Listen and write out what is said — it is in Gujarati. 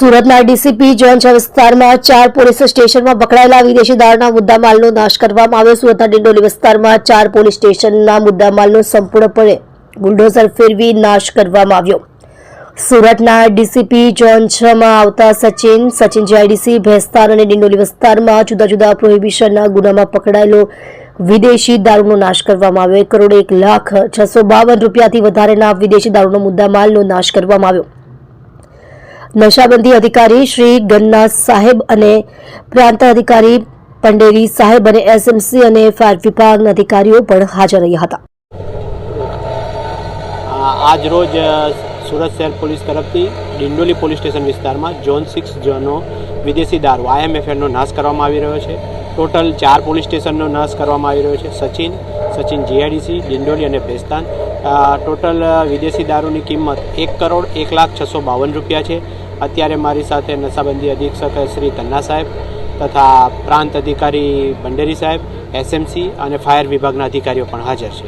સુરતના ડીસીપી ઝોન 6 વિસ્તારમાં 4 પોલીસ સ્ટેશનમાં પકડાયેલા વિદેશી દારૂના મુદ્દામાલનો નાશ કરવામાં આવ્યો। સુરતના ડિંડોલી વિસ્તારમાં 4 પોલીસ સ્ટેશનના મુદ્દામાલનો સંપૂર્ણપણે બુલડોઝર ફેરવી નાશ કરવામાં આવ્યો। સુરતના ડીસીપી ઝોન 6 માં આવતા સચિન જીઆઈડીસી ભેસ્તાન અને ડિંડોલી વિસ્તારમાં જુદા જુદા પ્રોહિબિશનના ગુનામાં પકડાયેલો વિદેશી દારૂનો નાશ કરવામાં આવ્યો। 1,01,652 રૂપિયાથી વધારેના વિદેશી દારૂનો મુદ્દામાલનો નાશ કરવામાં આવ્યો। નશાબંધી અધિકારી શ્રી ગન્ના સાહેબ અને પ્રાંત અધિકારી પંડેરી સાહેબ અને એસએમસી અને ફાયર વિભાગના અધિકારીઓ પણ હાજર રહ્યા હતા। આજ રોજ સુરત શહેર પોલીસ તરફથી ડિંડોલી પોલીસ સ્ટેશન વિસ્તારમાં ઝોન 6 જોનો વિદેશી દારૂ IMFNનો નાશ કરવામાં આવી રહ્યો છે। ટોટલ 4 પોલીસ સ્ટેશનનો નાશ કરવામાં આવી રહ્યો છે। સચિન જીઆઈડીસી ડિંડોલી અને ભેસ્તાન। ટોટલ વિદેશી દારૂની કિંમત 1,01,652 રૂપિયા છે। અત્યારે મારી સાથે નશાબંધી અધિક્ષક શ્રી ગન્ના સાહેબ તથા પ્રાંત અધિકારી ભંડેરી સાહેબ, SMC અને ફાયર વિભાગના અધિકારીઓ પણ હાજર છે।